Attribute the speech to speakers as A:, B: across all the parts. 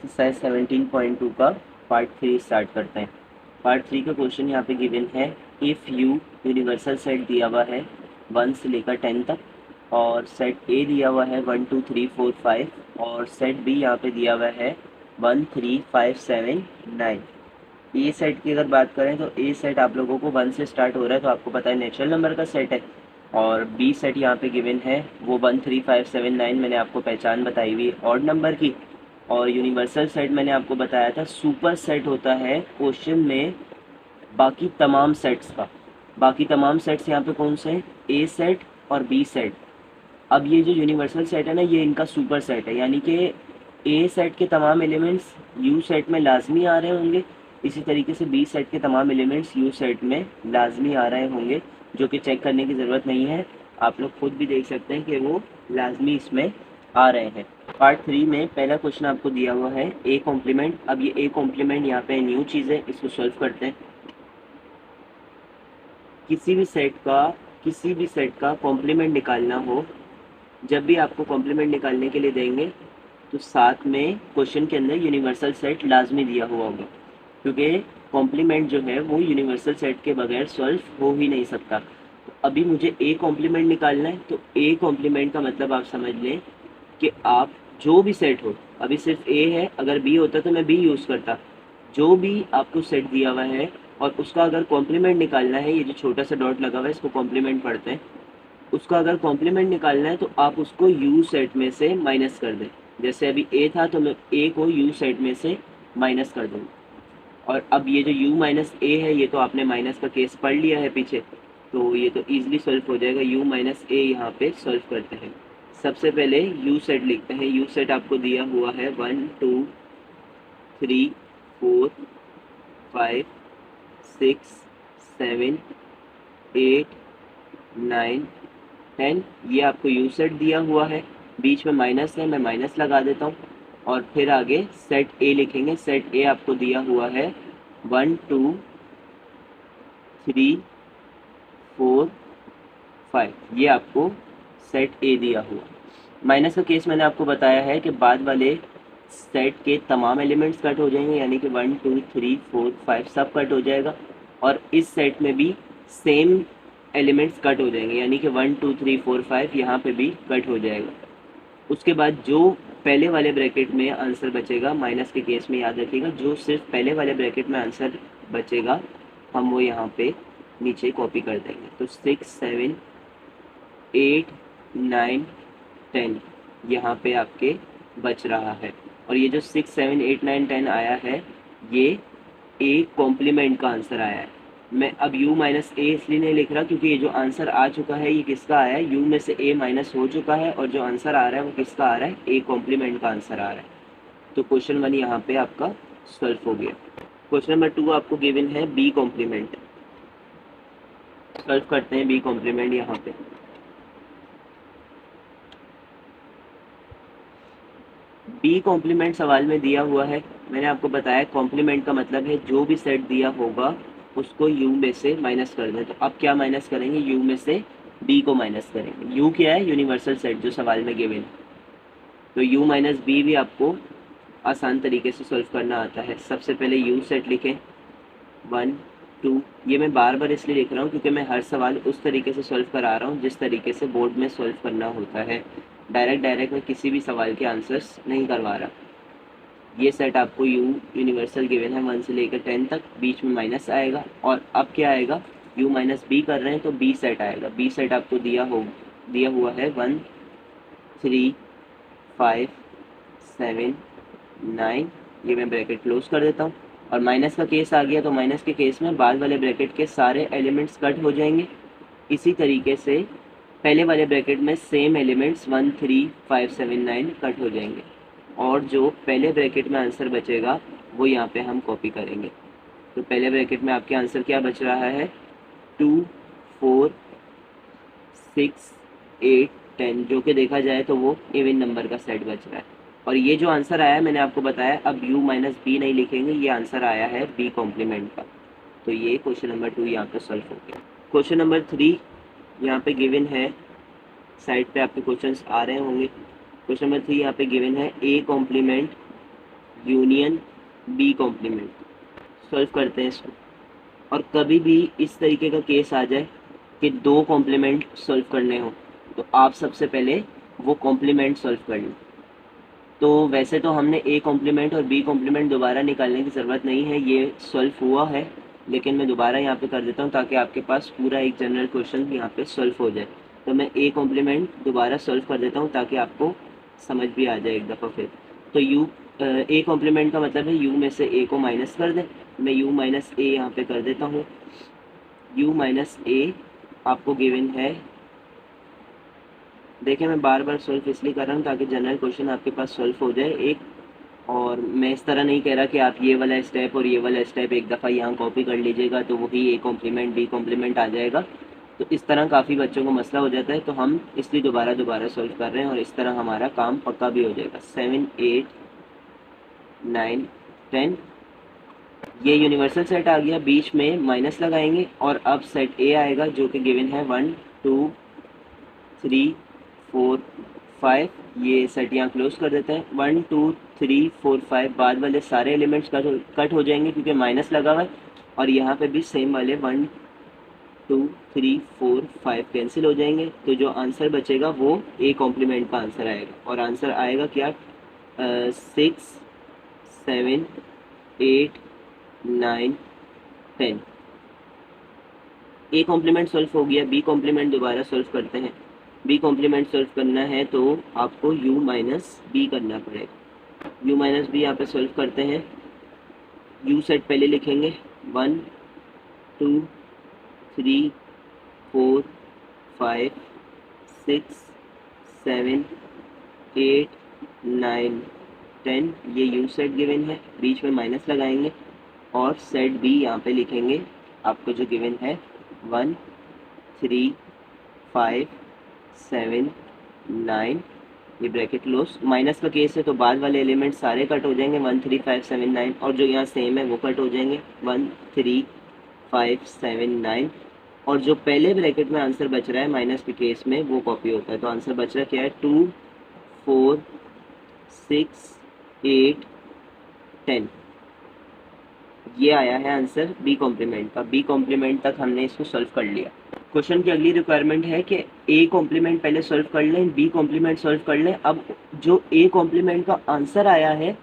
A: Exercise 17.2 का part 3 start करते हैं। पार्ट 3 का क्वेश्चन यहाँ पे गिवन है। इफ़ यू यूनिवर्सल सेट दिया हुआ है 1 से लेकर 10 तक, और सेट ए दिया हुआ है 1 2 3 4 5, और सेट बी यहाँ पे दिया हुआ है 1 3 5 7 9। ए सेट की अगर बात करें तो ए सेट आप लोगों को 1 से स्टार्ट हो रहा है, तो आपको पता है नेचुरल नंबर का सेट है। और बी सेट यहाँ पे गिवन है वो 1 3 5 7 9, मैंने आपको पहचान बताई हुई है ऑड नंबर की। और यूनिवर्सल सेट मैंने आपको बताया था सुपर सेट होता है क्वेश्चन में बाकी तमाम सेट्स का। बाकी तमाम सेट्स यहाँ पे कौन से हैं? ए सेट और बी सेट। अब ये जो यूनिवर्सल सेट है ना, ये इनका सुपर सेट है, यानी कि ए सेट के तमाम एलिमेंट्स यू सेट में लाजमी आ रहे होंगे। इसी तरीके से बी सेट के तमाम एलिमेंट्स यू सेट में लाजमी आ रहे होंगे, जो कि चेक करने की ज़रूरत नहीं है। आप लोग खुद भी देख सकते हैं कि वो लाजमी इसमें आ रहे हैं। पार्ट 3 में पहला क्वेश्चन आपको दिया हुआ है ए कॉम्प्लीमेंट। अब ये ए कॉम्प्लीमेंट यहाँ पे न्यू चीज़ है, इसको सॉल्व करते हैं। किसी भी सेट का कॉम्प्लीमेंट निकालना हो, जब भी आपको कॉम्प्लीमेंट निकालने के लिए देंगे तो साथ में क्वेश्चन के अंदर यूनिवर्सल सेट लाजमी दिया हुआ होगा, क्योंकि कॉम्प्लीमेंट जो है वो यूनिवर्सल सेट के बगैर सॉल्व हो ही नहीं सकता। तो अभी मुझे ए कॉम्प्लीमेंट निकालना है, तो ए कॉम्प्लीमेंट का मतलब आप समझ लें कि आप जो भी सेट हो, अभी सिर्फ ए है, अगर बी होता तो मैं बी यूज़ करता। जो भी आपको सेट दिया हुआ है और उसका अगर कॉम्प्लीमेंट निकालना है, ये जो छोटा सा डॉट लगा हुआ है इसको कॉम्प्लीमेंट पढ़ते हैं, उसका अगर कॉम्प्लीमेंट निकालना है तो आप उसको यू सेट में से माइनस कर दें। जैसे अभी ए था तो मैं ए को यू सेट में से माइनस कर दूँगा। और अब ये जो u माइनस ए है, ये तो आपने माइनस का केस पढ़ लिया है पीछे, तो ये तो ईजिली सॉल्व हो जाएगा। u माइनस ए यहाँ पे सॉल्व करते हैं। सबसे पहले u सेट लिखते हैं। u सेट आपको दिया हुआ है 1 2 3 4 5 6 7 8 9 10। ये आपको u सेट दिया हुआ है, बीच में माइनस है, मैं माइनस लगा देता हूँ। और फिर आगे सेट ए लिखेंगे। सेट ए आपको दिया हुआ है 1 2 3 4 5, ये आपको सेट ए दिया हुआ। माइनस का केस मैंने आपको बताया है कि बाद वाले सेट के तमाम एलिमेंट्स कट हो जाएंगे, यानी कि 1 2 3 4 5 सब कट हो जाएगा। और इस सेट में भी सेम एलिमेंट्स कट हो जाएंगे, यानी कि 1 2 3 4 5 यहाँ पे भी कट हो जाएगा। उसके बाद जो पहले वाले ब्रैकेट में आंसर बचेगा, माइनस के केस में याद रखिएगा, जो सिर्फ पहले वाले ब्रैकेट में आंसर बचेगा हम वो यहाँ पे नीचे कॉपी कर देंगे। तो 6 7 8 9 10 यहाँ पे आपके बच रहा है। और ये जो 6 7 8 9 10 आया है, ये ए कॉम्प्लीमेंट का आंसर आया है। मैं अब u माइनस ए इसलिए नहीं लिख रहा क्योंकि ये जो आंसर आ चुका है ये किसका आया है, u में से a माइनस हो चुका है, और जो आंसर आ रहा है वो किसका आ रहा है, a कॉम्प्लीमेंट का आंसर आ रहा है। तो क्वेश्चन 1 यहाँ पे आपका सॉल्व हो गया। क्वेश्चन नंबर 2 आपको गिवन है b कॉम्प्लीमेंट। सॉल्व करते हैं b कॉम्प्लीमेंट। यहाँ पे b कॉम्प्लीमेंट सवाल में दिया हुआ है। मैंने आपको बताया कॉम्प्लीमेंट का मतलब है जो भी सेट दिया होगा उसको u में से माइनस कर दें। तो अब क्या माइनस करेंगे, u में से b को माइनस करेंगे। u क्या है, यूनिवर्सल सेट जो सवाल में गिवन है। तो u माइनस बी भी आपको आसान तरीके से सॉल्व करना आता है। सबसे पहले u सेट लिखें 1 2। ये मैं बार बार इसलिए लिख रहा हूँ क्योंकि मैं हर सवाल उस तरीके से सॉल्व करा रहा हूँ जिस तरीके से बोर्ड में सॉल्व करना होता है। डायरेक्ट मैं किसी भी सवाल के आंसर्स नहीं करवा रहा। ये सेट आपको यूनिवर्सल गिवन है 1 से लेकर 10 तक, बीच में माइनस आएगा। और अब क्या आएगा, u माइनस बी कर रहे हैं तो b सेट आएगा। b सेट आपको दिया हुआ है 1 3 5 7 9। ये मैं ब्रैकेट क्लोज कर देता हूँ। और माइनस का केस आ गया, तो माइनस के केस में बाद वाले ब्रैकेट के सारे एलिमेंट्स कट हो जाएंगे। इसी तरीके से पहले वाले ब्रैकेट में सेम एलिमेंट्स 1 3 5 7 9 कट हो जाएंगे, और जो पहले ब्रैकेट में आंसर बचेगा वो यहाँ पे हम कॉपी करेंगे। तो पहले ब्रैकेट में आपके आंसर क्या बच रहा है, 2 4 6 8 10, जो कि देखा जाए तो वो इवन नंबर का सेट बच रहा है। और ये जो आंसर आया है मैंने आपको बताया, अब u माइनस बी नहीं लिखेंगे, ये आंसर आया है b कॉम्प्लीमेंट का। तो ये क्वेश्चन नंबर 2 यहाँ पे सॉल्व हो गया। क्वेश्चन नंबर 3 यहाँ पे गिवन है, साइड पे आपके क्वेश्चंस आ रहे होंगे। क्वेश्चन नंबर 3 यहाँ पे गिवन है a complement union B complement, solve करते हैं इसको। और कभी भी इस तरीके का केस आ जाए कि दो कॉम्प्लीमेंट सॉल्व करने हो, तो आप सबसे पहले वो कॉम्प्लीमेंट सॉल्व कर लें। तो वैसे तो हमने ए कॉम्प्लीमेंट और बी कॉम्प्लीमेंट दोबारा निकालने की ज़रूरत नहीं है, ये सॉल्व हुआ है, लेकिन मैं दोबारा यहाँ पे कर देता हूँ ताकि आपके पास पूरा एक जनरल क्वेश्चन यहाँ पे सॉल्व हो जाए। तो मैं ए कॉम्प्लीमेंट दोबारा सॉल्व कर देता हूँ ताकि आपको समझ भी आ जाए एक दफ़ा फिर। तो यू ए कॉम्प्लीमेंट का मतलब है यू में से ए को माइनस कर दें। मैं यू माइनस ए यहाँ पे कर देता हूँ। यू माइनस ए आपको गिवन है, देखिए मैं बार बार सॉल्व इसलिए कर रहा हूँ ताकि जनरल क्वेश्चन आपके पास सॉल्व हो जाए एक। और मैं इस तरह नहीं कह रहा कि आप ये वाला स्टेप और ये वाला स्टेप एक दफ़ा यहाँ कॉपी कर लीजिएगा तो वही ए कॉम्प्लीमेंट बी कॉम्प्लीमेंट आ जाएगा। तो इस तरह काफ़ी बच्चों को मसला हो जाता है, तो हम इसलिए दोबारा सॉल्व कर रहे हैं और इस तरह हमारा काम पक्का भी हो जाएगा। 7 8 9 10, ये यूनिवर्सल सेट आ गया, बीच में माइनस लगाएंगे और अब सेट ए आएगा जो कि गिवन है 1 2 3 4 5। ये सेट यहाँ क्लोज कर देते हैं। 1 2 3 4 5 बाद वाले सारे एलिमेंट्स कट हो जाएंगे क्योंकि माइनस लगा हुआ है, और यहाँ पे भी सेम वाले 1 2 3 4 5 कैंसिल हो जाएंगे। तो जो आंसर बचेगा वो ए कॉम्प्लीमेंट का आंसर आएगा, और आंसर आएगा क्या, 6 7 8 9 10। ए कॉम्प्लीमेंट सॉल्व हो गया, बी कॉम्प्लीमेंट दोबारा सॉल्व करते हैं। बी कॉम्प्लीमेंट सॉल्व करना है तो आपको u माइनस बी करना पड़ेगा। u माइनस बी यहाँ पे सॉल्व करते हैं। u सेट पहले लिखेंगे 1 2 3 4 5 6 7 8 9 10, ये u सेट गिवन है, बीच में माइनस लगाएंगे और सेट b यहाँ पे लिखेंगे आपको जो गिवन है 1 3 5 7 9, ये ब्रैकेट क्लोज। माइनस का केस है तो बाद वाले एलिमेंट सारे कट हो जाएंगे 1 3 5 7 9, और जो यहाँ सेम है वो कट हो जाएंगे 1 3 5 7 9, और जो पहले ब्रैकेट में आंसर बच रहा है माइनस के केस में वो कॉपी होता है। तो आंसर बच रहा क्या है, 2 4 6 8 10, ये आया है आंसर बी कॉम्प्लीमेंट का। बी कॉम्प्लीमेंट तक हमने इसको सॉल्व कर लिया। क्वेश्चन की अगली रिक्वायरमेंट है कि ए कॉम्प्लीमेंट पहले सॉल्व कर लें, बी कॉम्प्लीमेंट सॉल्व कर लें। अब जो ए कॉम्प्लीमेंट का आंसर आया है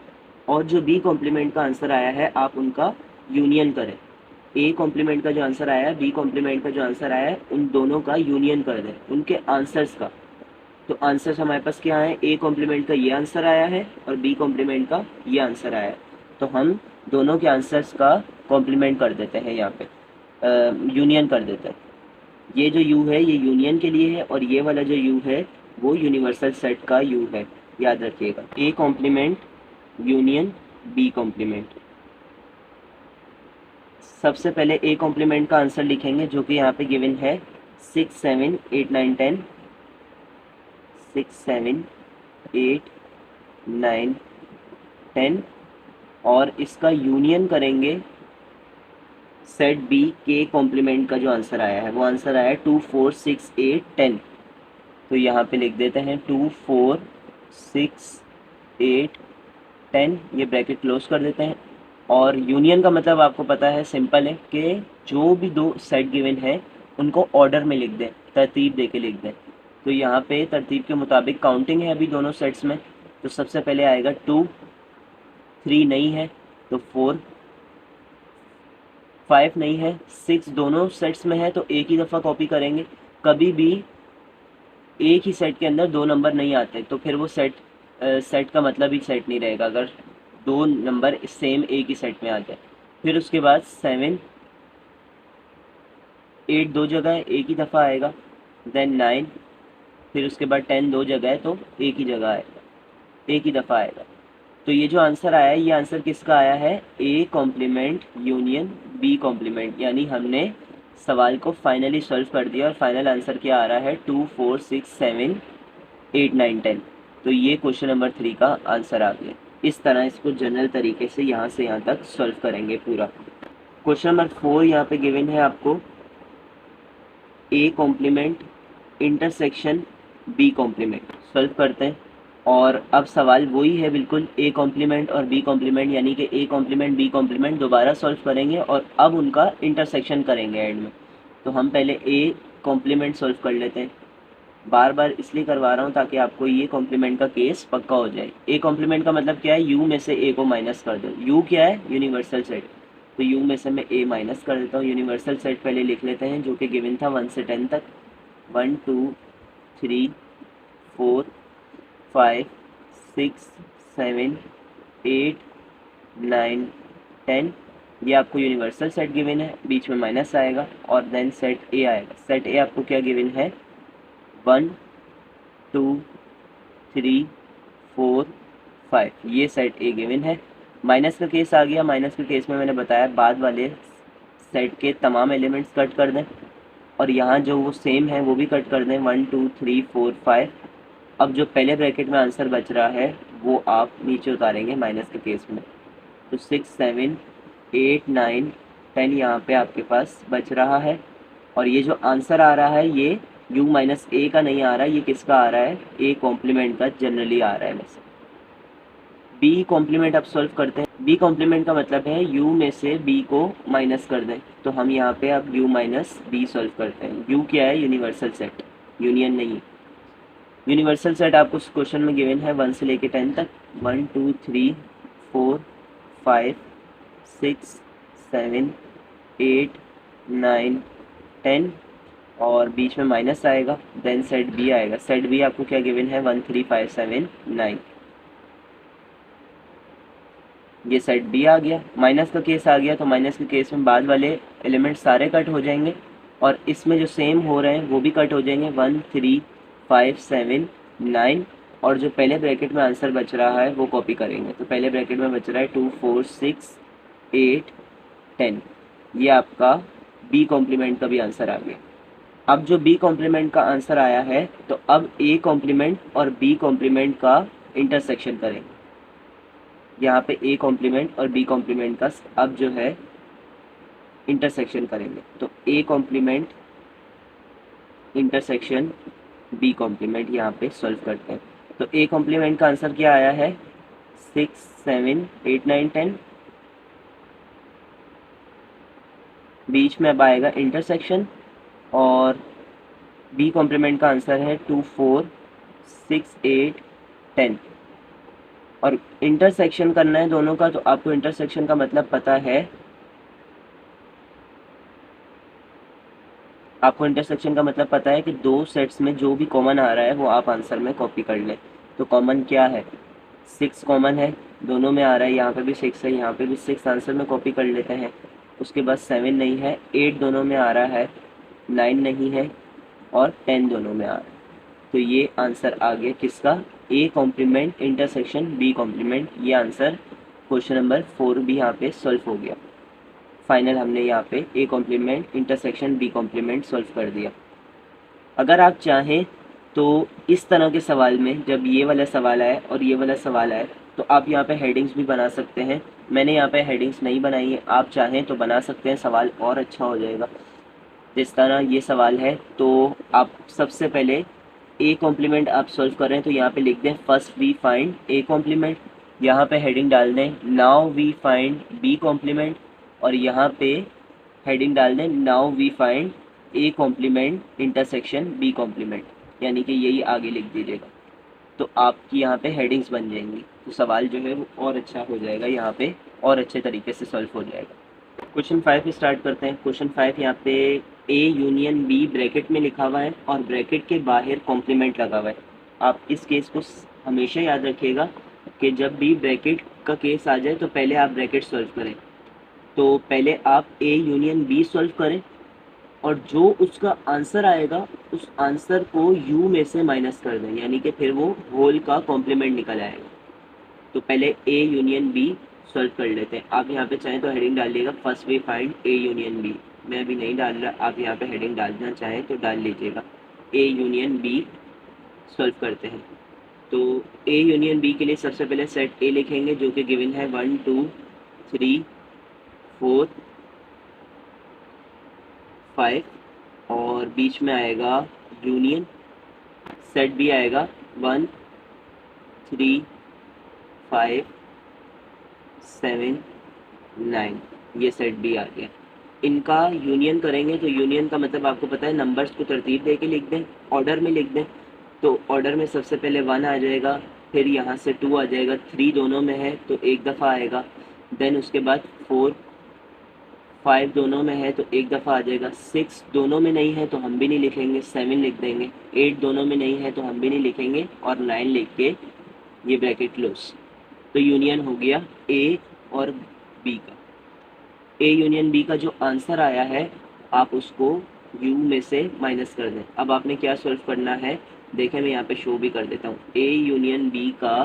A: और जो बी कॉम्प्लीमेंट का आंसर आया है आप उनका यूनियन करें। ए कॉम्प्लीमेंट का जो आंसर आया है, बी कॉम्प्लीमेंट का जो आंसर आया है, उन दोनों का यूनियन कर दें, उनके आंसर्स का। तो आंसर्स हमारे पास क्या है, ए कॉम्प्लीमेंट का ये आंसर आया है और बी कॉम्प्लीमेंट का ये आंसर आया है। तो हम दोनों के आंसर्स का कॉम्प्लीमेंट कर देते हैं, यहाँ पे यूनियन कर देते हैं। ये जो u है ये यूनियन के लिए है और ये वाला जो u है वो यूनिवर्सल सेट का u है, याद रखिएगा। A complement union B complement. सबसे पहले ए कॉम्प्लीमेंट का आंसर लिखेंगे जो कि यहाँ पे गिवन है 6 7 8 9 10, 6 7 8 9 10, और इसका यूनियन करेंगे सेट बी के कॉम्प्लीमेंट का जो आंसर आया है वो आंसर आया है 2 4 6 8 10। तो यहाँ पे लिख देते हैं 2 4 6 8 10, ये ब्रैकेट क्लोज कर देते हैं। और यूनियन का मतलब आपको पता है, सिंपल है कि जो भी दो सेट गिवन है उनको ऑर्डर में लिख दें, तरतीब दे के लिख दें। तो यहाँ पे तरतीब के मुताबिक काउंटिंग है अभी दोनों सेट्स में। तो सबसे पहले आएगा 2, 3 नहीं है तो 4, 5 नहीं है, 6 दोनों सेट्स में है तो एक ही दफ़ा कॉपी करेंगे। कभी भी एक ही सेट के अंदर दो नंबर नहीं आते तो फिर वो सेट का मतलब ही सेट नहीं रहेगा अगर दो नंबर सेम एक ही सेट में आ जाए। फिर उसके बाद 7 8 दो जगह है, एक ही दफ़ा आएगा। देन 9, फिर उसके बाद 10 दो जगह है तो एक ही जगह आएगा, एक ही दफ़ा आएगा। तो ये जो आंसर आया है ये आंसर किसका आया है, A complement union B complement. यानी हमने सवाल को फाइनली सॉल्व कर दिया और फाइनल आंसर क्या आ रहा है 2 4 6 7 8 9 10। तो ये क्वेश्चन नंबर 3 का आंसर आ गया। इस तरह इसको जनरल तरीके से यहाँ तक सॉल्व करेंगे पूरा। क्वेश्चन नंबर 4 यहाँ पे गिवन है आपको, A complement intersection B complement. Solve करते हैं। और अब सवाल वही है बिल्कुल, ए कॉम्प्लीमेंट और बी कॉम्प्लीमेंट, यानी कि ए कॉम्प्लीमेंट बी कॉम्प्लीमेंट दोबारा सॉल्व करेंगे और अब उनका इंटरसेक्शन करेंगे एंड में। तो हम पहले ए कॉम्प्लीमेंट सॉल्व कर लेते हैं। बार बार इसलिए करवा रहा हूँ ताकि आपको ये कॉम्प्लीमेंट का केस पक्का हो जाए। ए कॉम्प्लीमेंट का मतलब क्या है, यू में से ए को माइनस कर दो। यू क्या है, यूनिवर्सल सेट, तो यू में से मैं ए माइनस कर देता हूँ। यूनिवर्सल सेट पहले लिख लेते हैं जो कि गिवन था 1 से 10 तक। 1 2 3 4 5 6 7 8 9 10। ये आपको यूनिवर्सल सेट गिवन है, बीच में माइनस आएगा और देन सेट ए आएगा। सेट ए आपको क्या गिवन है, 1 2 3 4 5, ये सेट ए गिवन है। माइनस का केस आ गया। माइनस के केस में मैंने बताया बाद वाले सेट के तमाम एलिमेंट्स कट कर दें और यहाँ जो वो सेम है वो भी कट कर दें, 1 2 3 4 5। अब जो पहले ब्रैकेट में आंसर बच रहा है वो आप नीचे उतारेंगे माइनस के केस में, तो 6 7 8 9 10 यहाँ पे आपके पास बच रहा है। और ये जो आंसर आ रहा है ये u माइनस ए का नहीं आ रहा है, ये किसका आ रहा है, ए कॉम्प्लीमेंट का जनरली आ रहा है वैसे। बी कॉम्प्लीमेंट अब सॉल्व करते हैं। बी कॉम्प्लीमेंट का मतलब है u में से b को माइनस कर दें, तो हम यहाँ पे अब u माइनस बी सॉल्व करते हैं। u क्या है, यूनिवर्सल सेट, यूनियन नहीं। यूनिवर्सल सेट आपको क्वेश्चन में गिवन है 1 से लेके 10 तक। 1 2 3 4 5 6 7 8 9 10 और बीच में माइनस आएगा, देन सेट बी आएगा। सेट बी आपको क्या गिवन है, 1 3 5 7 9, ये सेट बी आ गया। माइनस का केस आ गया तो माइनस के केस में बाद वाले एलिमेंट सारे कट हो जाएंगे और इसमें जो सेम हो रहे हैं वो भी कट हो जाएंगे, 1 3 5 7 9। और जो पहले ब्रैकेट में आंसर बच रहा है वो कॉपी करेंगे, तो पहले ब्रैकेट में बच रहा है 2 4 6 8 10, ये आपका बी कॉम्प्लीमेंट का भी आंसर आ गया। अब जो बी कॉम्प्लीमेंट का आंसर आया है तो अब ए कॉम्प्लीमेंट और बी कॉम्प्लीमेंट का इंटरसेक्शन करेंगे। यहाँ पे ए कॉम्प्लीमेंट और बी कॉम्प्लीमेंट का अब जो है इंटरसेक्शन करेंगे, तो A complement intersection B complement यहाँ पे सॉल्व करते हैं। तो ए कॉम्प्लीमेंट का आंसर क्या आया है, 6 7 8 9 10। बीच में अब आएगा इंटरसेक्शन और बी कॉम्प्लीमेंट का आंसर है 2 4 6 8 10। और इंटरसेक्शन करना है दोनों का, तो आपको इंटरसेक्शन का मतलब पता है, आपको इंटरसेक्शन का मतलब पता है कि दो सेट्स में जो भी कॉमन आ रहा है वो आप आंसर में कॉपी कर लें। तो कॉमन क्या है, 6 कॉमन है, दोनों में आ रहा है, यहाँ पे भी 6 है, यहाँ पे भी 6, आंसर में कॉपी कर लेते हैं। उसके बाद 7 नहीं है, 8 दोनों में आ रहा है, 9 नहीं है और 10 दोनों में आ रहा है। तो ये आंसर आ गया किसका, A complement intersection B complement. ये आंसर क्वेश्चन नंबर 4 भी यहाँ पे सॉल्व हो गया। फाइनल हमने यहाँ पे A complement intersection B complement solve कर दिया। अगर आप चाहें तो इस तरह के सवाल में जब ये वाला सवाल आए और ये वाला सवाल आए तो आप यहाँ पे हेडिंग्स भी बना सकते हैं। मैंने यहाँ पे हेडिंग्स नहीं बनाई है, आप चाहें तो बना सकते हैं, सवाल और अच्छा हो जाएगा। जिस तरह ये सवाल है तो आप सबसे पहले ए कॉम्प्लीमेंट आप सॉल्व कर रहे हैं तो यहाँ पे लिख दें first we find A complement, यहाँ पे हेडिंग डाल दें now we find B complement और यहाँ पे हेडिंग डाल दें now we find A complement intersection B complement, यानी कि यही आगे लिख दीजिएगा। तो आपकी यहाँ पे हेडिंग्स बन जाएंगी, तो सवाल जो है वो और अच्छा हो जाएगा, यहाँ पे और अच्छे तरीके से सॉल्व हो जाएगा। क्वेश्चन 5 स्टार्ट करते हैं। क्वेश्चन 5 यहाँ पे ए यूनियन बी ब्रैकेट में लिखा हुआ है और ब्रैकेट के बाहर कॉम्प्लीमेंट लगा हुआ है। आप इस केस को हमेशा याद रखिएगा कि जब भी ब्रैकेट का केस आ जाए तो पहले आप ब्रैकेट सॉल्व करें। तो पहले आप ए यूनियन बी सॉल्व करें और जो उसका आंसर आएगा उस आंसर को u में से माइनस कर दें, यानी कि फिर वो होल का कॉम्प्लीमेंट निकल आएगा। तो पहले ए यूनियन बी सॉल्व कर लेते हैं। आप यहाँ पे चाहें तो हेडिंग डालिएगा first we find A union B, मैं अभी नहीं डाल रहा, आप यहाँ पे हेडिंग डालना चाहें तो डाल लीजिएगा। ए यूनियन बी सॉल्व करते हैं। तो ए यूनियन बी के लिए सबसे पहले सेट ए लिखेंगे जो कि गिवन है 1 2 3 4 5 और बीच में आएगा यूनियन। सेट बी आएगा 1 3 5 7 9, ये सेट बी आ गया। इनका यूनियन करेंगे तो यूनियन का मतलब आपको पता है, नंबर्स को तरतीब दे के लिख दें, ऑर्डर में लिख दें। तो ऑर्डर में सबसे पहले 1 आ जाएगा, फिर यहाँ से 2 आ जाएगा, 3 दोनों में है तो एक दफ़ा आएगा, देन उसके बाद 4 5 दोनों में है तो एक दफ़ा आ जाएगा, 6 दोनों में नहीं है तो हम भी नहीं लिखेंगे, 7 लिख देंगे, 8 दोनों में नहीं है तो हम भी नहीं लिखेंगे, और 9 लिख के ये ब्रैकेट क्लोज। तो यूनियन हो गया ए और बी का। ए यूनियन बी का जो आंसर आया है आप उसको यू में से माइनस कर दें। अब आपने क्या सॉल्व करना है, देखें मैं यहाँ पे शो भी कर देता हूँ। ए यूनियन बी का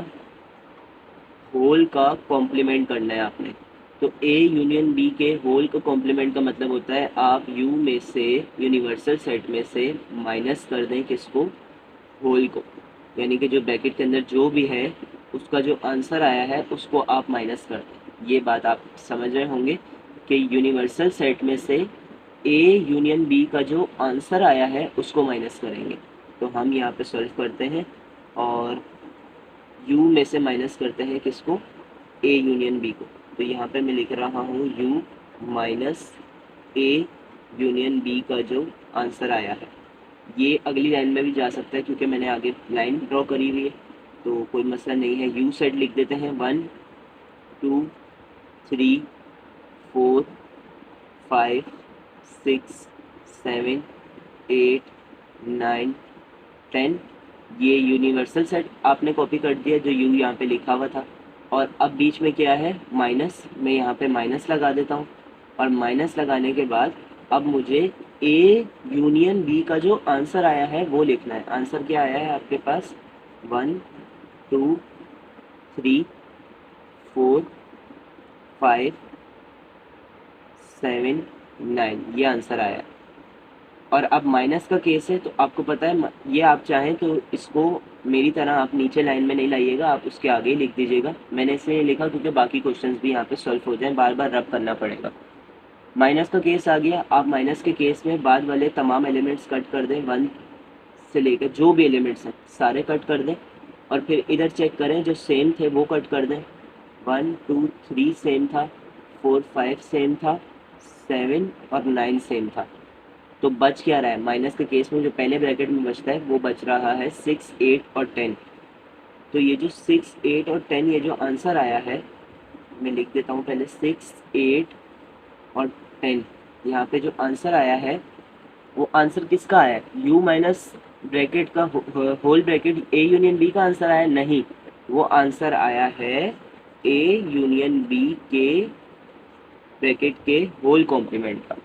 A: होल का कॉम्प्लीमेंट करना है आपने। तो ए यूनियन बी के होल का कॉम्प्लीमेंट का मतलब होता है आप यू में से, यूनिवर्सल सेट में से माइनस कर दें किसको, होल को, यानी कि जो ब्रैकेट के अंदर जो भी है उसका जो आंसर आया है उसको आप माइनस कर दें। ये बात आप समझ रहे होंगे कि यूनिवर्सल सेट में से ए यूनियन बी का जो आंसर आया है उसको माइनस करेंगे। तो हम यहाँ पे सॉल्व करते हैं और यू में से माइनस करते हैं किसको, ए यूनियन बी को। तो यहाँ पे मैं लिख रहा हूँ U minus A union B का जो आंसर आया है। ये अगली लाइन में भी जा सकता है क्योंकि मैंने आगे लाइन ड्रॉ करी हुई है, तो कोई मसला नहीं है। यू सेट लिख देते हैं 1 2 3 4 5 6 7 8 9 10। ये यूनिवर्सल सेट आपने कॉपी कर दिया जो यू यहाँ पे लिखा हुआ था, और अब बीच में क्या है माइनस, मैं यहाँ पे माइनस लगा देता हूँ, और माइनस लगाने के बाद अब मुझे ए यूनियन बी का जो आंसर आया है वो लिखना है। आंसर क्या आया है आपके पास, 1 2 3 4 5 7 9, ये आंसर आया है। और अब माइनस का केस है तो आपको पता है ये आप चाहें तो इसको मेरी तरह आप नीचे लाइन में नहीं लाइएगा, आप उसके आगे ही लिख दीजिएगा। मैंने इसलिए लिखा क्योंकि बाकी क्वेश्चंस भी यहाँ पे सॉल्व हो जाएं, बार बार रब करना पड़ेगा। माइनस का केस आ गया, आप माइनस के केस में बाद वाले तमाम एलिमेंट्स कट कर दें, 1 से लेकर जो भी एलिमेंट्स हैं सारे कट कर दें, और फिर इधर चेक करें जो सेम थे वो कट कर दें। 1 2 3 सेम था, 4 5 सेम था, 7 और 9 सेम था। तो बच क्या रहा है, माइनस के केस में जो पहले ब्रैकेट में बचता है वो बच रहा है 6 8 और 10। तो ये जो 6 8 और 10 ये जो आंसर आया है, मैं लिख देता हूँ पहले 6 8 और 10। यहाँ पे जो आंसर आया है वो आंसर किसका आया है, यू माइनस ब्रैकेट का whole bracket A union B का आंसर आया नहीं, वो आंसर आया है ए यूनियन बी के ब्रैकेट के होल कॉम्प्लीमेंट का।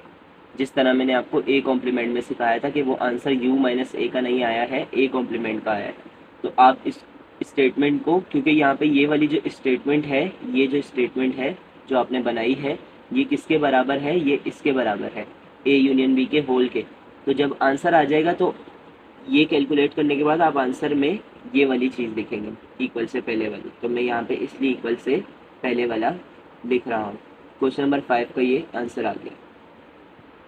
A: जिस तरह मैंने आपको ए कॉम्प्लीमेंट में सिखाया था कि वो आंसर यू माइनस ए का नहीं आया है, ए कॉम्प्लीमेंट का आया है। तो आप इस स्टेटमेंट को, क्योंकि यहाँ पे ये वाली जो स्टेटमेंट है, ये जो स्टेटमेंट है जो आपने बनाई है ये किसके बराबर है, ये इसके बराबर है, ए यूनियन बी के होल के। तो जब आंसर आ जाएगा तो ये कैलकुलेट करने के बाद आप आंसर में ये वाली चीज़ लिखेंगे इक्वल से पहले वाली। तो मैं यहाँ पे इसलिए इक्वल से पहले वाला लिख रहा हूँ। क्वेश्चन नंबर 5 का ये आंसर आ गया।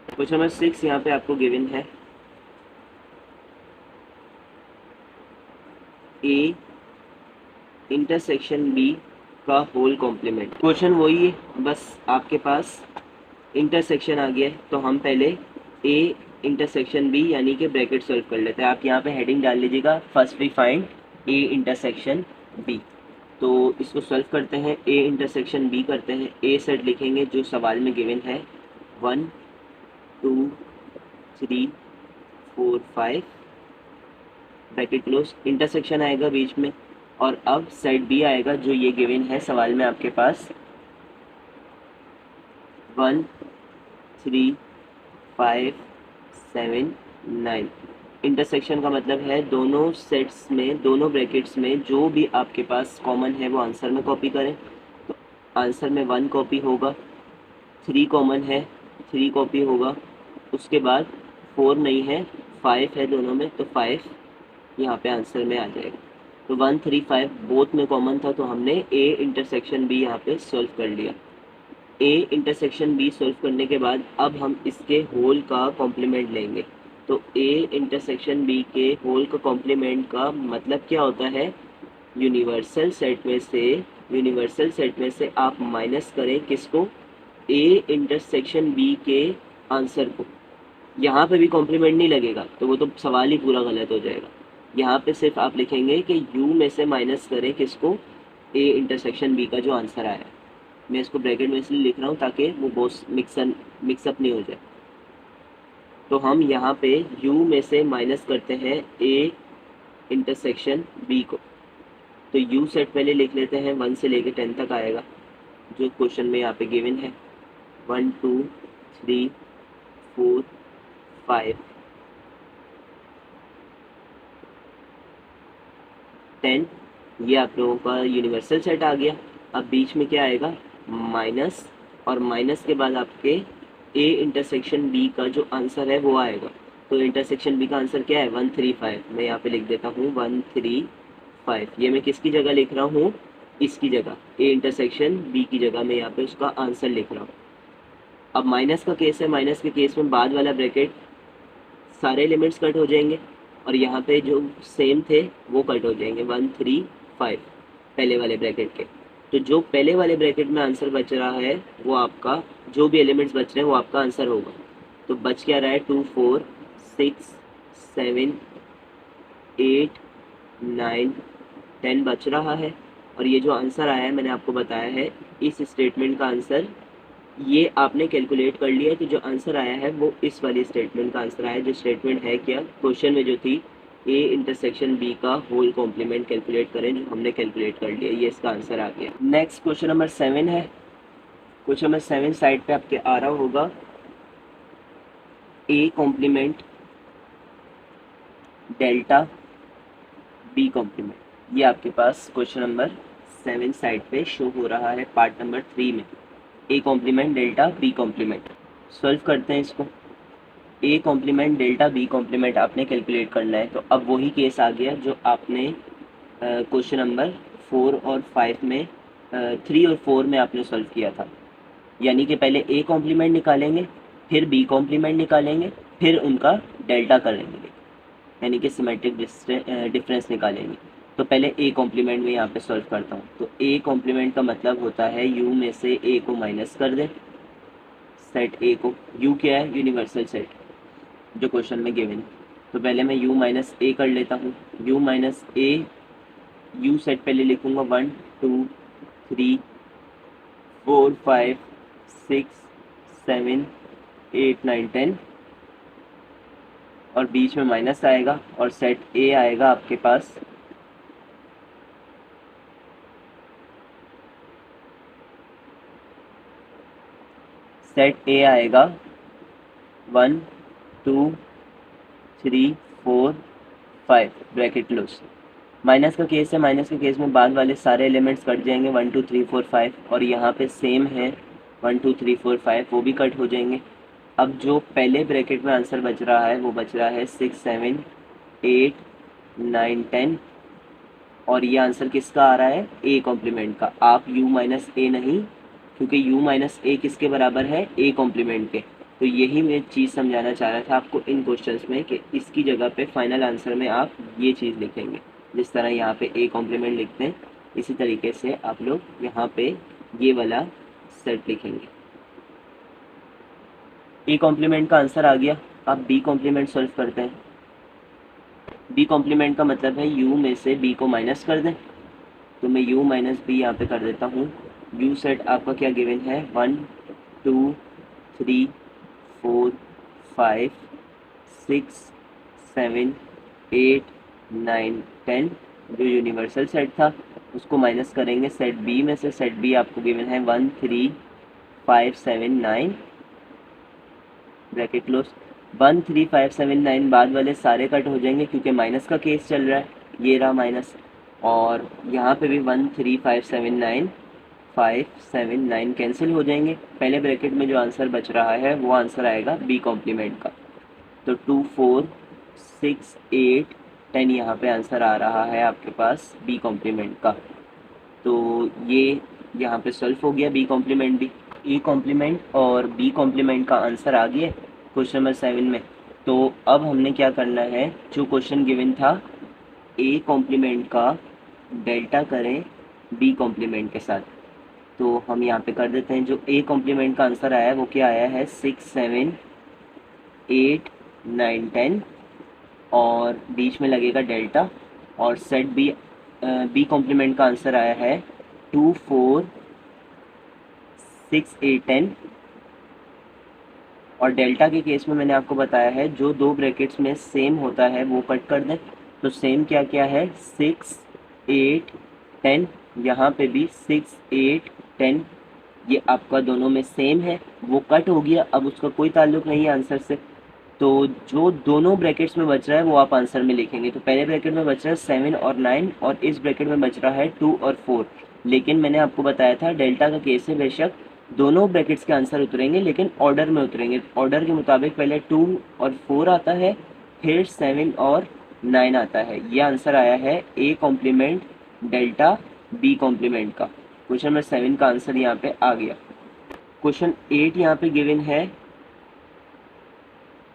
A: क्वेश्चन नंबर 6 यहाँ पे आपको गिवन है, ए इंटरसेक्शन बी का होल कॉम्प्लीमेंट। क्वेश्चन वही है, बस आपके पास इंटरसेक्शन आ गया है, तो हम पहले ए इंटरसेक्शन बी यानी कि ब्रैकेट सॉल्व कर लेते हैं। आप यहाँ पे हेडिंग डाल लीजिएगा, first we find A intersection B. तो इसको सॉल्व करते हैं, ए इंटरसेक्शन बी करते हैं। ए सेट लिखेंगे जो सवाल में गिवन है, 1 2 3 4 5 ब्रैकेट क्लोज, इंटरसेक्शन आएगा बीच में, और अब सेट बी आएगा जो ये गिवन है सवाल में आपके पास, 1 3 5 7 9। इंटरसेक्शन का मतलब है दोनों सेट्स में, दोनों ब्रैकेट्स में जो भी आपके पास कॉमन है वो आंसर में कॉपी करें। तो आंसर में 1 कॉपी होगा, 3 कॉमन है 3 कॉपी होगा, उसके बाद 4 नहीं है 5 है दोनों में, तो 5 यहाँ पे आंसर में आ जाएगा। तो 1 3 5 बोथ में कॉमन था, तो हमने ए इंटरसेक्शन बी यहाँ पे सॉल्व कर लिया। ए इंटरसेक्शन बी सॉल्व करने के बाद अब हम इसके होल का कॉम्प्लीमेंट लेंगे। तो ए इंटरसेक्शन बी के होल का कॉम्प्लीमेंट का मतलब क्या होता है, यूनिवर्सल सेट में से आप माइनस करें किसको, ए इंटरसेक्शन बी के आंसर को। यहाँ पे भी कॉम्प्लीमेंट नहीं लगेगा तो वो तो सवाल ही पूरा गलत हो जाएगा। यहाँ पे सिर्फ आप लिखेंगे कि यू में से माइनस करें किसको, ए इंटरसेक्शन बी का जो आंसर आया है। मैं इसको ब्रैकेट में इसलिए लिख रहा हूँ ताकि वो बहुत मिक्सअप नहीं हो जाए। तो हम यहाँ पे u में से माइनस करते हैं a इंटरसेक्शन b को। तो u सेट पहले लिख लेते हैं, 1 से लेके 10 तक आएगा जो क्वेश्चन में यहाँ पे गिवन है। 1 2 3 4 5 10, ये आप लोगों का यूनिवर्सल सेट आ गया। अब बीच में क्या आएगा, माइनस, और माइनस के बाद आपके ए इंटरसेक्शन बी का जो आंसर है वो आएगा। तो इंटरसेक्शन बी का आंसर क्या है, 135। मैं यहाँ पे लिख देता हूँ 135। ये मैं किसकी जगह लिख रहा हूँ, इसकी जगह, ए इंटरसेक्शन बी की जगह मैं यहाँ पे उसका आंसर लिख रहा हूँ। अब माइनस का केस है, माइनस के केस में बाद वाला ब्रैकेट सारे एलिमेंट्स कट हो जाएंगे और यहाँ पे जो सेम थे वो कट हो जाएंगे 135 पहले वाले ब्रैकेट के। तो जो पहले वाले ब्रैकेट में आंसर बच रहा है वो आपका, जो भी एलिमेंट्स बच रहे हैं वो आपका आंसर होगा। तो बच क्या रहा है, 2 4 6 7 8 9 10 बच रहा है। और ये जो आंसर आया है मैंने आपको बताया है इस स्टेटमेंट का आंसर, ये आपने कैलकुलेट कर लिया है। तो जो आंसर आया है वो इस वाली स्टेटमेंट का आंसर आया, जो स्टेटमेंट है क्या, क्वेश्चन में जो थी ए इंटरसेक्शन बी का होल कॉम्प्लीमेंट कैलकुलेट करें, जो हमने कैलकुलेट कर लिया, ये इसका आंसर आ गया। नेक्स्ट क्वेश्चन नंबर 7 है। क्वेश्चन नंबर 7 साइड पे आपके आ रहा होगा A complement delta B complement. ये आपके पास क्वेश्चन नंबर 7 साइड पे शो हो रहा है पार्ट नंबर 3 में, A complement delta B complement. Solve करते हैं इसको। A complement delta B complement आपने कैलकुलेट करना है। तो अब वही केस आ गया जो आपने क्वेश्चन नंबर 4 और 5 में 3 और 4 में आपने सॉल्व किया था। यानी कि पहले ए कॉम्प्लीमेंट निकालेंगे, फिर बी कॉम्प्लीमेंट निकालेंगे, फिर उनका डेल्टा करेंगे, यानी कि सिमेट्रिक डिफरेंस निकालेंगे। तो पहले ए कॉम्प्लीमेंट में यहाँ पे सॉल्व करता हूँ। तो ए कॉम्प्लीमेंट का मतलब होता है यू में से ए को माइनस कर दें, सेट ए को, यू क्या है, यूनिवर्सल सेट जो क्वेश्चन में गिवन है। तो पहले मैं u माइनस ए कर लेता हूँ। u minus A, you set पहले लिखूँगा 1 2 3 4 5 6 7 8 9 10, और बीच में माइनस आएगा और सेट ए आएगा आपके पास सेट ए आएगा 1 2 3 4 5 ब्रैकेट क्लोज। माइनस का केस है, माइनस के केस में बाद वाले सारे एलिमेंट्स कट जाएंगे 1 2 3 4 5, और यहाँ पे सेम है 1 2 3 4 5, वो भी कट हो जाएंगे। अब जो पहले ब्रैकेट में आंसर बच रहा है वो बच रहा है 6 7 8 9 10, और ये आंसर किसका आ रहा है, ए कॉम्प्लीमेंट का। आप u माइनस ए नहीं, क्योंकि u माइनस ए किसके बराबर है, ए कॉम्प्लीमेंट के। तो यही मैं चीज़ समझाना चाह रहा था आपको इन क्वेश्चंस में कि इसकी जगह पे फाइनल आंसर में आप ये चीज़ लिखेंगे। जिस तरह यहाँ पे ए कॉम्प्लीमेंट लिखते हैं इसी तरीके से आप लोग यहाँ पे ये वाला सेट लिखेंगे। ए कॉम्प्लीमेंट का आंसर आ गया। आप बी कॉम्प्लीमेंट सॉल्व करते हैं। बी कॉम्प्लीमेंट का मतलब है u में से b को माइनस कर दें। तो मैं u माइनस बी यहाँ पे कर देता हूँ। u सेट आपका क्या गिवन है, 1 2 3 4 5 6 7 8 9 10, जो यूनिवर्सल सेट था उसको माइनस करेंगे सेट बी में से। सेट बी आपको गिवन है 1 3 5 7 9 ब्रैकेट क्लोज। 1 3 5 7 9 बाद वाले सारे कट हो जाएंगे क्योंकि माइनस का केस चल रहा है, ये रहा माइनस। और यहाँ पे भी 1 3 5 7 9 5 7 9 कैंसिल हो जाएंगे। पहले ब्रैकेट में जो आंसर बच रहा है वो आंसर आएगा बी कॉम्प्लीमेंट का। तो 2 4 6 8 10 यहाँ पे आंसर आ रहा है आपके पास बी कॉम्प्लीमेंट का। तो ये यहाँ पे सॉल्व हो गया बी कॉम्प्लीमेंट भी। ए कॉम्प्लीमेंट और बी कॉम्प्लीमेंट का आंसर आ गया क्वेश्चन नंबर 7 में। तो अब हमने क्या करना है, जो क्वेश्चन गिवन था ए कॉम्प्लीमेंट का डेल्टा करें बी कॉम्प्लीमेंट के साथ। तो हम यहाँ पे कर देते हैं, जो ए कॉम्प्लीमेंट का आंसर आया है वो क्या आया है 6 7 8 9 10, और बीच में लगेगा डेल्टा, और सेट बी बी कॉम्प्लीमेंट का आंसर आया है 2 4 6 8 10। और डेल्टा के केस में मैंने आपको बताया है जो दो ब्रैकेट्स में सेम होता है वो कट कर दें। तो सेम क्या क्या है 6 8 10, यहाँ पे भी 6 8 10, ये आपका दोनों में सेम है, वो कट हो गया, अब उसका कोई ताल्लुक नहीं है आंसर से। तो जो दोनों ब्रैकेट्स में बच रहा है वो आप आंसर में लिखेंगे। तो पहले ब्रैकेट में बच रहा है 7 और 9, और इस ब्रैकेट में बच रहा है 2 और 4। लेकिन मैंने आपको बताया था डेल्टा का केस है, बेशक दोनों ब्रैकेट्स के आंसर उतरेंगे लेकिन ऑर्डर में उतरेंगे। ऑर्डर के मुताबिक पहले 2 और 4 आता है, फिर 7 और 9 आता है। ये आंसर आया है A complement delta B complement का। क्वेश्चन नंबर 7 का आंसर यहाँ पे आ गया। क्वेश्चन 8 यहाँ पे गिवन है,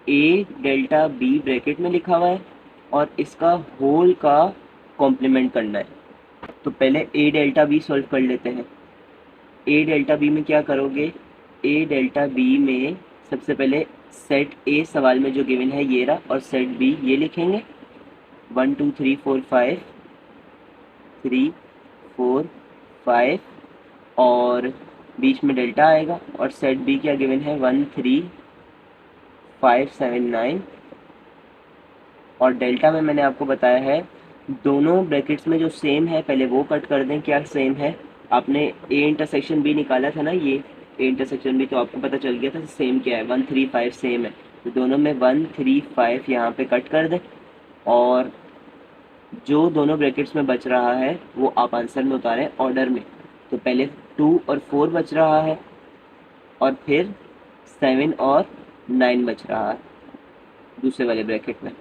A: ए डेल्टा बी ब्रैकेट में लिखा हुआ है और इसका होल का कॉम्प्लीमेंट करना है। तो पहले ए डेल्टा बी सॉल्व कर लेते हैं। ए डेल्टा बी में क्या करोगे, ए डेल्टा बी में सबसे पहले सेट ए सवाल में जो गिवन है ये रहा, और सेट बी ये लिखेंगे 1 2 3 4 5 3 4 5, और बीच में डेल्टा आएगा, और सेट बी क्या गिवन है 1 3 5 7 9, और डेल्टा में मैंने आपको बताया है दोनों ब्रैकेट्स में जो सेम है पहले वो कट कर दें। क्या सेम है, आपने ए इंटरसेक्शन बी निकाला था ना, ये ए इंटरसेक्शन बी, तो आपको पता चल गया था सेम क्या है 1 3 5 सेम है। तो दोनों में 1 3 5 यहाँ पे कट कर दें, और जो दोनों ब्रैकेट्स में बच रहा है वो आप आंसर में उतारें ऑर्डर में। तो पहले 2 और 4 बच रहा है, और फिर 7 और 9 बच रहा है दूसरे वाले ब्रैकेट में।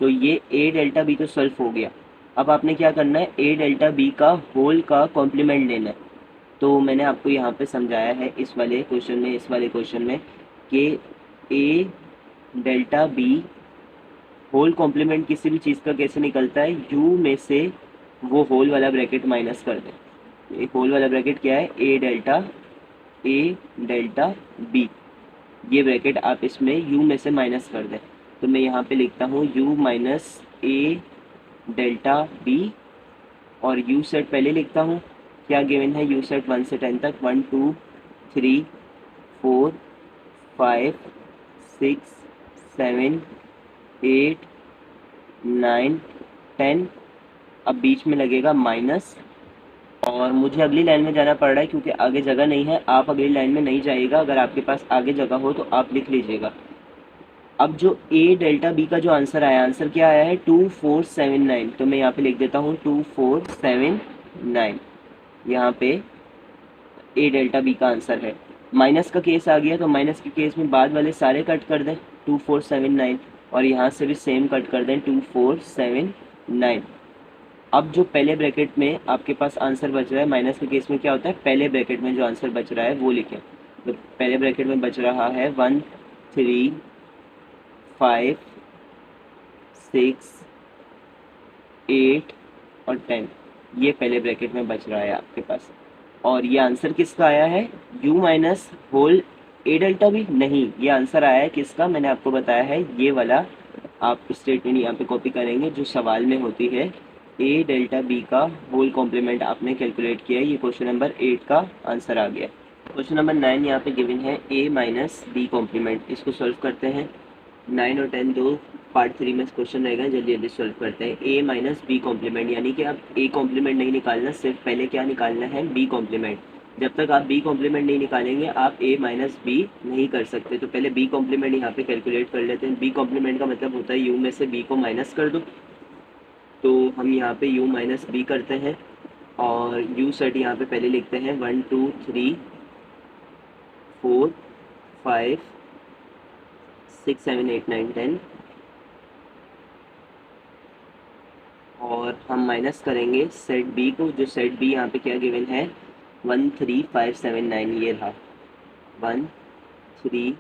A: तो ये ए डेल्टा बी तो सॉल्व हो गया। अब आपने क्या करना है, ए डेल्टा बी का होल का कॉम्प्लीमेंट लेना है। तो मैंने आपको यहाँ पे समझाया है इस वाले क्वेश्चन में कि ए डेल्टा बी होल कॉम्प्लीमेंट किसी भी चीज़ का कैसे निकलता है, यू में से वो होल वाला ब्रैकेट माइनस कर दें। एक होल वाला ब्रैकेट क्या है, ए डेल्टा बी, ये ब्रैकेट आप इसमें u में से माइनस कर दें। तो मैं यहाँ पे लिखता हूँ u माइनस ए डेल्टा बी, और u सेट पहले लिखता हूँ। क्या गिवन है u सेट 1 से 10 तक, 1 2 3 4 5 6 7 8 9 10, अब बीच में लगेगा माइनस, और मुझे अगली लाइन में जाना पड़ रहा है क्योंकि आगे जगह नहीं है। आप अगली लाइन में नहीं जाइएगा, अगर आपके पास आगे जगह हो तो आप लिख लीजिएगा। अब जो ए डेल्टा बी का जो आंसर आया, आंसर क्या आया है 2 4 7 9, तो मैं यहाँ पे लिख देता हूँ 2 4 7 9। यहाँ पे ए डेल्टा बी का आंसर है। माइनस का केस आ गया तो माइनस के केस में बाद वाले सारे कट कर दें 2 4 7 9, और यहाँ से भी सेम कट कर दें 2 4 7 9। अब जो पहले ब्रैकेट में आपके पास आंसर बच रहा है, माइनस के केस में क्या होता है, पहले ब्रैकेट में जो आंसर बच रहा है वो लिखें। तो पहले ब्रैकेट में बच रहा है 1 3 5 6 8 और 10, ये पहले ब्रैकेट में बच रहा है आपके पास। और ये आंसर किसका आया है, u माइनस होल ए डेल्टा बी, नहीं, ये आंसर आया है किसका, मैंने आपको बताया है ये वाला। आप स्टेटमेंट यहाँ पे कॉपी करेंगे जो सवाल में होती है, ए डेल्टा बी का होल कॉम्प्लीमेंट आपने कैलकुलेट किया है। ये क्वेश्चन नंबर 8 का आंसर आ गया। क्वेश्चन नंबर 9 यहाँ पे गिवन है ए माइनस बी कॉम्प्लीमेंट, इसको सॉल्व करते हैं। 9 और 10 दो पार्ट 3 में क्वेश्चन रहेगा, जल्दी जल्दी सॉल्व करते हैं। ए माइनस बी कॉम्प्लीमेंट, यानी कि आप ए कॉम्प्लीमेंट नहीं निकालना, सिर्फ पहले क्या निकालना है, बी कॉम्प्लीमेंट। जब तक आप बी कॉम्प्लीमेंट नहीं निकालेंगे आप ए माइनस बी नहीं कर सकते। तो पहले बी कॉम्प्लीमेंट यहाँ पे कैलकुलेट कर लेते हैं। बी कॉम्प्लीमेंट का मतलब होता है यू में से बी को माइनस कर दो। तो हम यहाँ पे u माइनस बी करते हैं, और u सेट यहाँ पे पहले लिखते हैं 1 2 3 4 5 6 7 8 9 10, और हम माइनस करेंगे सेट बी को। जो सेट बी यहाँ पे क्या गिवन है 1 3 5 7 9, ये रहा 1 3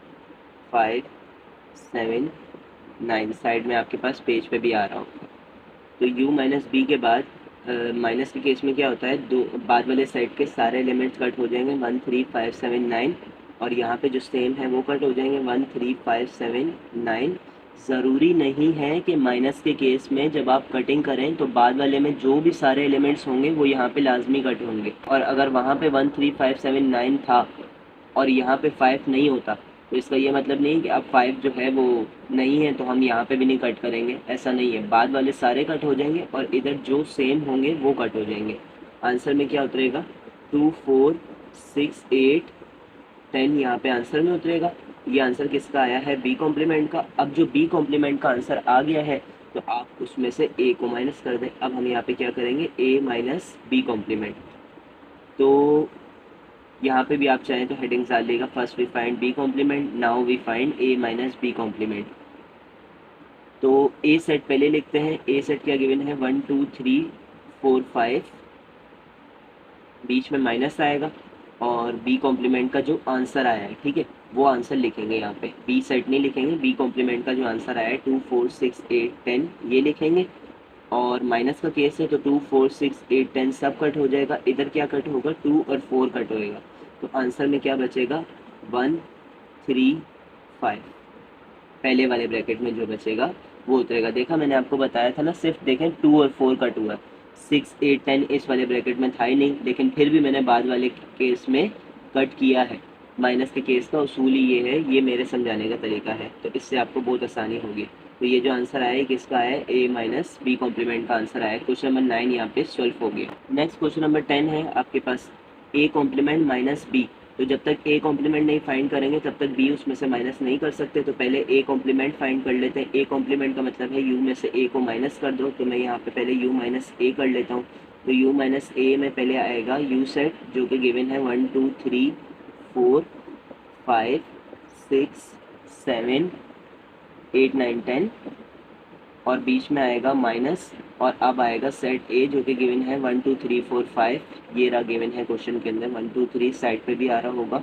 A: 5 7 9, साइड में आपके पास पेज पे भी आ रहा होगा। तो u माइनस बी के बाद माइनस के केस में क्या होता है, दो बाद वाले सेट के सारे एलिमेंट्स कट हो जाएंगे 1 3 5 7 9, और यहाँ पे जो सेम है वो कट हो जाएंगे 1 3 5 7 9। ज़रूरी नहीं है कि माइनस के केस में जब आप कटिंग करें तो बाद वाले में जो भी सारे एलिमेंट्स होंगे वो यहाँ पे लाजमी कट होंगे, और अगर वहाँ पे 1 3 5 7 9 था और यहाँ पे 5 नहीं होता तो इसका ये मतलब नहीं कि अब 5 जो है वो नहीं है तो हम यहाँ पे भी नहीं कट करेंगे, ऐसा नहीं है। बाद वाले सारे कट हो जाएंगे और इधर जो सेम होंगे वो कट हो जाएंगे। आंसर में क्या उतरेगा, 2 4 6 8 10 यहाँ पे आंसर में उतरेगा। ये आंसर किसका आया है, बी कॉम्प्लीमेंट का। अब जो बी कॉम्प्लीमेंट का आंसर आ गया है तो आप उसमें से ए को माइनस कर दें। अब हम यहाँ पे क्या करेंगे, ए माइनस बी कॉम्प्लीमेंट। तो यहाँ पे भी आप चाहें तो हेडिंग्स डाल देगा, first we find B complement, now we find A minus B complement. तो ए सेट पहले लिखते हैं। ए सेट क्या गिवन है, 1 2 3 4 5, बीच में माइनस आएगा, और बी कॉम्प्लीमेंट का जो आंसर आया है, ठीक है, वो आंसर लिखेंगे यहाँ पे। बी सेट नहीं लिखेंगे, बी कॉम्प्लीमेंट का जो आंसर आया है 2 4 6 8 10 ये लिखेंगे। और माइनस का केस है तो 2 4 6 8 10 सब कट हो जाएगा। इधर क्या कट होगा, 2 और 4 कट होएगा। तो आंसर में क्या बचेगा, 1 3 5, पहले वाले ब्रैकेट में जो बचेगा वो उतरेगा। देखा मैंने आपको बताया था ना, सिर्फ देखें 2 और 4 कट हुआ, 6 8 10 इस वाले ब्रैकेट में था ही नहीं, लेकिन फिर भी मैंने बाद वाले केस में कट किया है। माइनस के केस का उसूल ही ये है, ये मेरे समझाने का तरीका है, तो इससे आपको बहुत आसानी होगी। तो ये जो आंसर आया किसका है, ए माइनस बी कॉम्प्लीमेंट का आंसर आया। क्वेश्चन नंबर 9 यहाँ पे सॉल्व हो गया। नेक्स्ट क्वेश्चन नंबर 10 है आपके पास, ए कॉम्प्लीमेंट माइनस बी। तो जब तक ए कॉम्प्लीमेंट नहीं फाइंड करेंगे तब तक बी उसमें से माइनस नहीं कर सकते। तो पहले ए कॉम्प्लीमेंट फाइंड कर लेते हैं। ए कॉम्प्लीमेंट का मतलब है यू में से ए को माइनस कर दो, तो मैं यहाँ पे पहले यू माइनस ए कर लेता हूँ। तो यू माइनस ए में पहले आएगा यू सेट जो कि गिवन है 1 2 3 4 5 6 7 8 9 10, और बीच में आएगा माइनस, और अब आएगा सेट ए जो कि गिवन है 1 2 3 4 5, ये रहा गिवन है क्वेश्चन के अंदर 1 2 3, साइड पे भी आ रहा होगा।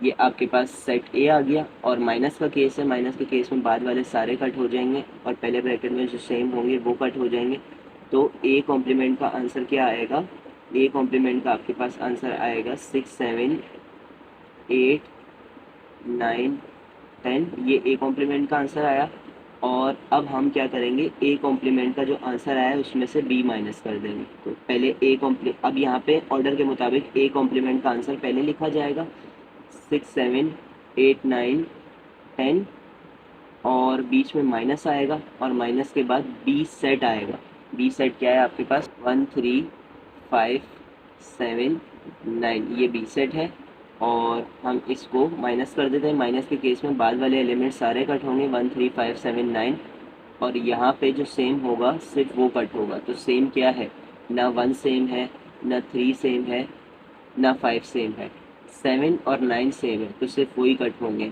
A: ये आपके पास सेट ए आ गया। और माइनस का केस है, माइनस के केस में बाद वाले सारे कट हो जाएंगे और पहले ब्रैकेट में जो सेम होंगे वो कट हो जाएंगे। तो ए कॉम्प्लीमेंट का आंसर क्या आएगा, ए कॉम्प्लीमेंट का आपके पास आंसर आएगा 6 7 8 9 10, ये ए कॉम्प्लीमेंट का आंसर आया। और अब हम क्या करेंगे, ए कॉम्प्लीमेंट का जो आंसर आया है उसमें से बी माइनस कर देंगे। तो पहले ए कॉम्प्ली अब यहाँ पे ऑर्डर के मुताबिक ए कॉम्प्लीमेंट का आंसर पहले लिखा जाएगा 6 7 8 9 10, और बीच में माइनस आएगा, और माइनस के बाद बी सेट आएगा। बी सेट क्या है आपके पास, 1 3 5 7 9, ये बी सेट है। और हम इसको माइनस कर देते हैं। माइनस के केस में बाद वाले एलिमेंट सारे कट होंगे 1 3 5 7 9, और यहाँ पे जो सेम होगा सिर्फ वो कट होगा। तो सेम क्या है, ना 1 सेम है, ना 3 सेम है, ना 5 सेम है, 7 और 9 सेम है, तो सिर्फ वही कट होंगे।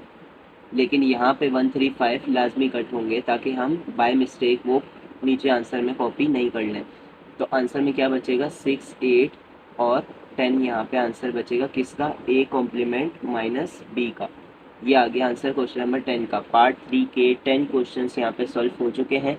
A: लेकिन यहाँ पे 1 3 5 लाजमी कट होंगे ताकि हम बाय मिस्टेक वो नीचे आंसर में कॉपी नहीं कर लें। तो आंसर में क्या बचेगा, 6 8 और 10, यहाँ पे आंसर बचेगा किसका, ए कॉम्प्लीमेंट माइनस बी का। ये आ गया आंसर क्वेश्चन नंबर 10 का। पार्ट 3 के 10 क्वेश्चंस यहाँ पे सॉल्व हो चुके हैं।